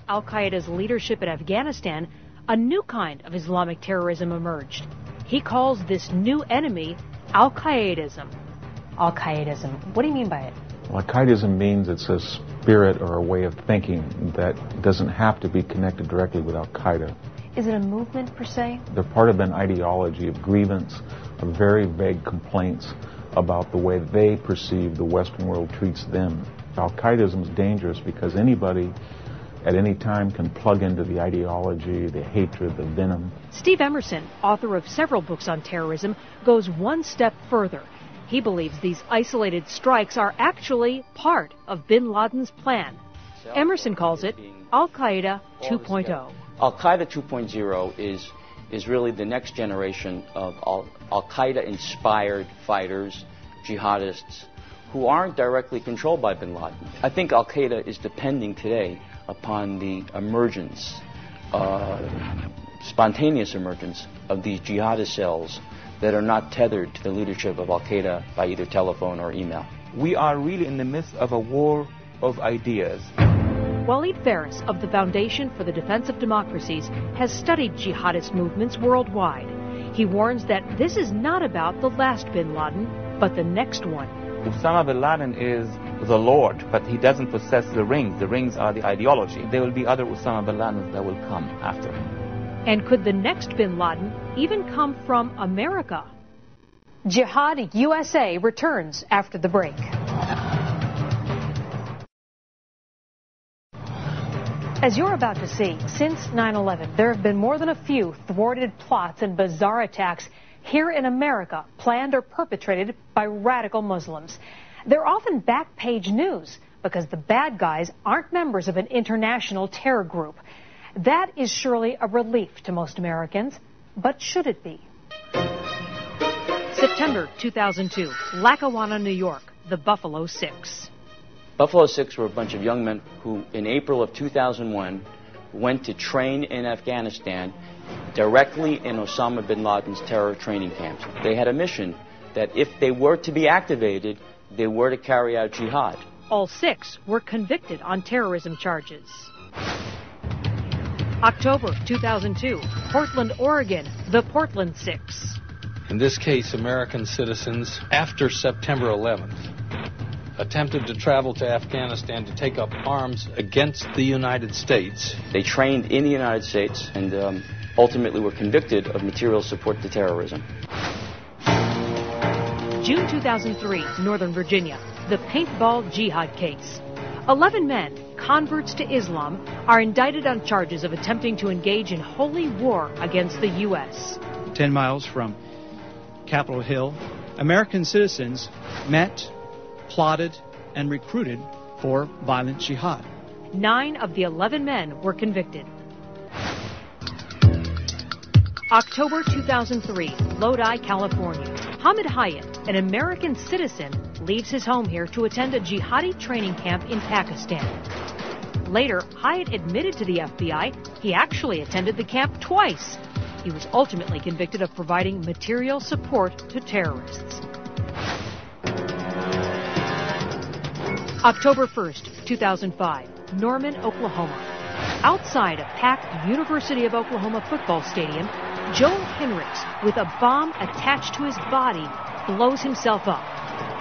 al-Qaeda's leadership in Afghanistan, a new kind of Islamic terrorism emerged. He calls this new enemy al-Qaedism. Al-Qaedism, what do you mean by it? Well, al-Qaedism means it's a spirit or a way of thinking that doesn't have to be connected directly with al-Qaeda. Is it a movement per se? They're part of an ideology of grievance, of very vague complaints about the way they perceive the Western world treats them. Al-Qaedism is dangerous because anybody at any time can plug into the ideology, the hatred, the venom. Steve Emerson, author of several books on terrorism, goes one step further. He believes these isolated strikes are actually part of bin Laden's plan. Emerson calls it Al-Qaeda 2.0. Al-Qaeda 2.0 is really the next generation of Al-Qaeda-inspired fighters, jihadists, who aren't directly controlled by bin Laden. I think Al-Qaeda is depending today upon the emergence, spontaneous emergence of these jihadist cells that are not tethered to the leadership of Al-Qaeda by either telephone or email. We are really in the midst of a war of ideas. Walid Faris of the Foundation for the Defense of Democracies has studied jihadist movements worldwide. He warns that this is not about the last bin Laden, but the next one. Osama bin Laden is the Lord, but he doesn't possess the rings. The rings are the ideology. There will be other Osama bin Ladens that will come after him. And could the next bin Laden even come from America? Jihad USA returns after the break. As you're about to see, since 9/11, there have been more than a few thwarted plots and bizarre attacks here in America, planned or perpetrated by radical Muslims. They're often back-page news because the bad guys aren't members of an international terror group. That is surely a relief to most Americans, but should it be? September 2002, Lackawanna, New York, the Buffalo Six. Buffalo Six were a bunch of young men who, in April of 2001, went to train in Afghanistan directly in Osama bin Laden's terror training camps. They had a mission that if they were to be activated, they were to carry out jihad. All six were convicted on terrorism charges. October 2002, Portland, Oregon, the Portland Six. In this case, American citizens, after September 11th, attempted to travel to Afghanistan to take up arms against the United States. They trained in the United States and ultimately were convicted of material support to terrorism. June 2003, Northern Virginia, the paintball jihad case. 11 men, converts to Islam, are indicted on charges of attempting to engage in holy war against the U.S. 10 miles from Capitol Hill, American citizens met, plotted, and recruited for violent jihad. 9 of the 11 men were convicted. October 2003, Lodi, California. Hamid Hayat, an American citizen, leaves his home here to attend a jihadi training camp in Pakistan. Later, Hayat admitted to the FBI he actually attended the camp twice. He was ultimately convicted of providing material support to terrorists. October 1st, 2005, Norman, Oklahoma. Outside a packed University of Oklahoma football stadium, Joe Henricks, with a bomb attached to his body, blows himself up.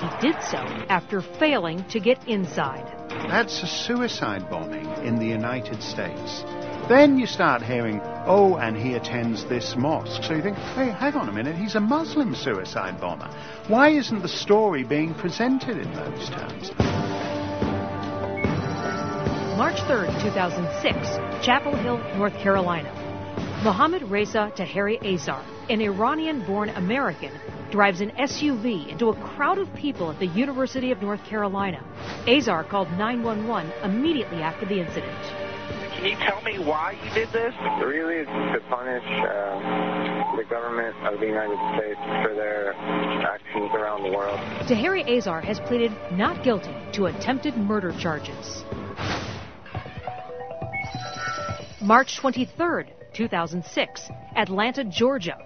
He did so after failing to get inside. That's a suicide bombing in the United States. Then you start hearing, oh, and he attends this mosque. So you think, hey, hang on a minute, he's a Muslim suicide bomber. Why isn't the story being presented in those terms? March 3rd, 2006, Chapel Hill, North Carolina. Mohammad Reza Taheri Azar, an Iranian-born American, drives an SUV into a crowd of people at the University of North Carolina. Azar called 911 immediately after the incident. Can you tell me why you did this? Really, it's to punish the government of the United States for their actions around the world. Taheri Azar has pleaded not guilty to attempted murder charges. March 23rd, 2006, Atlanta, Georgia.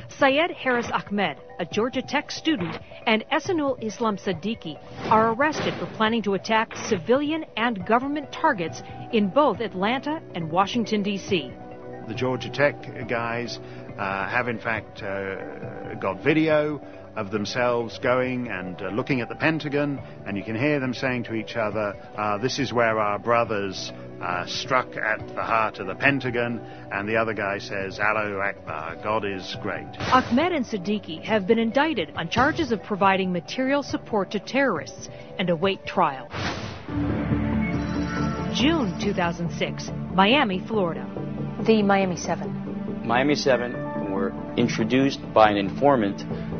Syed Harris Ahmed, a Georgia Tech student, and Ehsanul Islam Siddiqui are arrested for planning to attack civilian and government targets in both Atlanta and Washington, D.C. The Georgia Tech guys have in fact got video of themselves going and looking at the Pentagon, and you can hear them saying to each other, this is where our brothers struck at the heart of the Pentagon, and the other guy says, Allahu Akbar, God is great. Ahmed and Siddiqui have been indicted on charges of providing material support to terrorists and await trial. June 2006, Miami, Florida. The Miami 7. Miami 7 were introduced by an informant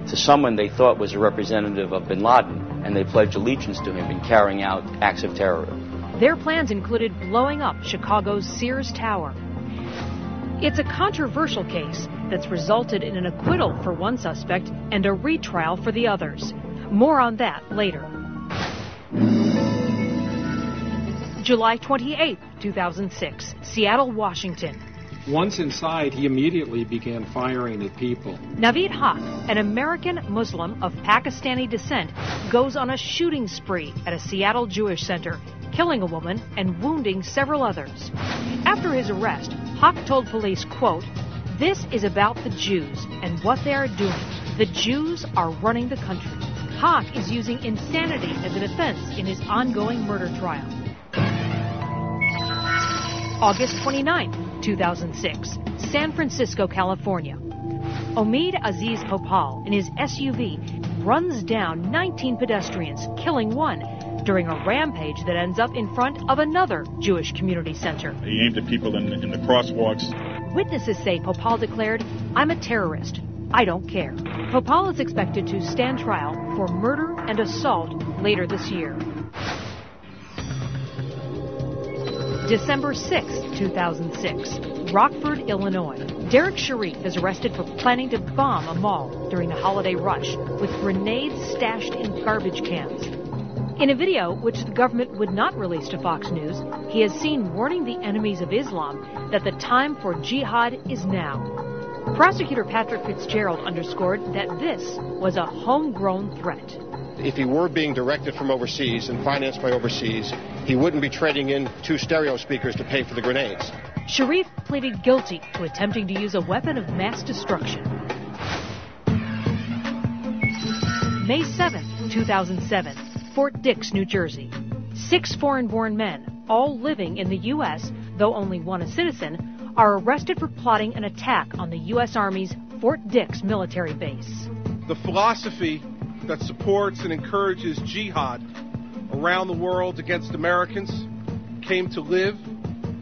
to someone they thought was a representative of bin Laden, and they pledged allegiance to him in carrying out acts of terror. Their plans included blowing up Chicago's Sears Tower. It's a controversial case that's resulted in an acquittal for one suspect and a retrial for the others. More on that later. July 28, 2006, Seattle, Washington. Once inside, he immediately began firing at people. Naveed Haq, an American Muslim of Pakistani descent, goes on a shooting spree at a Seattle Jewish center, killing a woman and wounding several others. After his arrest, Haq told police, quote, "This is about the Jews and what they are doing. The Jews are running the country." Haq is using insanity as a defense in his ongoing murder trial. August 29, 2006, San Francisco, California. Omid Aziz Hopal in his SUV runs down 19 pedestrians, killing one, during a rampage that ends up in front of another Jewish community center. He aimed at people in the crosswalks. Witnesses say Hopal declared, "I'm a terrorist. I don't care." Hopal is expected to stand trial for murder and assault later this year. December 6, 2006, Rockford, Illinois. Derek Sharif is arrested for planning to bomb a mall during the holiday rush with grenades stashed in garbage cans. In a video, which the government would not release to Fox News, he is seen warning the enemies of Islam that the time for jihad is now. Prosecutor Patrick Fitzgerald underscored that this was a homegrown threat. If he were being directed from overseas and financed by overseas, he wouldn't be trading in 2 stereo speakers to pay for the grenades. Sharif pleaded guilty to attempting to use a weapon of mass destruction. May 7, 2007, Fort Dix, New Jersey. 6 foreign-born men, all living in the U.S., though only one a citizen, are arrested for plotting an attack on the U.S. Army's Fort Dix military base. The philosophy that supports and encourages jihad around the world against Americans came to live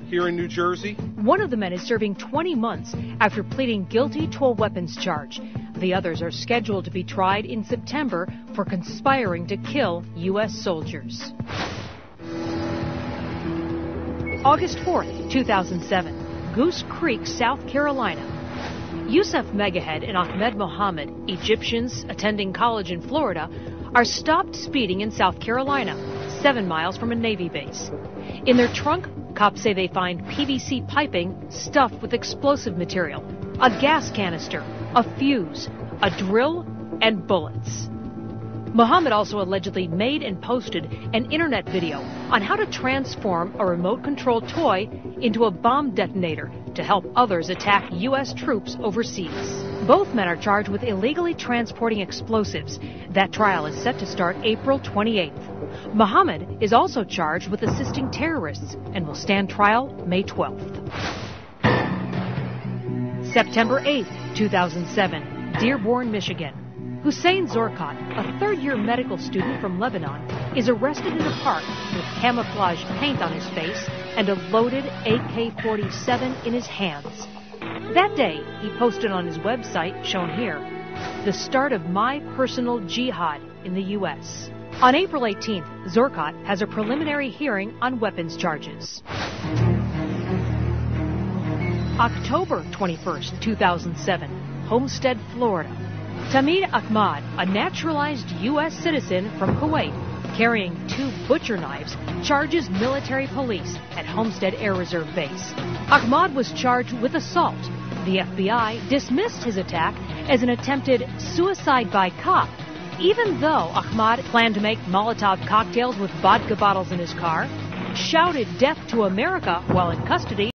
here in New Jersey. One of the men is serving 20 months after pleading guilty to a weapons charge. The others are scheduled to be tried in September for conspiring to kill U.S. soldiers. August 4th, 2007, Goose Creek, South Carolina. Yusuf Megahead and Ahmed Mohammed, Egyptians attending college in Florida, are stopped speeding in South Carolina, 7 miles from a Navy base. In their trunk, cops say they find PVC piping stuffed with explosive material, a gas canister, a fuse, a drill, and bullets. Mohammed also allegedly made and posted an internet video on how to transform a remote-controlled toy into a bomb detonator to help others attack U.S. troops overseas. Both men are charged with illegally transporting explosives. That trial is set to start April 28th. Mohammed is also charged with assisting terrorists and will stand trial May 12th. September 8th, 2007, Dearborn, Michigan. Hussein Zorkat, a third-year medical student from Lebanon, is arrested in a park with camouflage paint on his face and a loaded AK-47 in his hands. That day, he posted on his website, shown here, the start of my personal jihad in the U.S. On April 18th, Zorkat has a preliminary hearing on weapons charges. October 21st, 2007, Homestead, Florida. Tamid Ahmad, a naturalized U.S. citizen from Kuwait, carrying 2 butcher knives, charges military police at Homestead Air Reserve Base. Ahmad was charged with assault. The FBI dismissed his attack as an attempted suicide by cop, even though Ahmad planned to make Molotov cocktails with vodka bottles in his car, shouted death to America while in custody.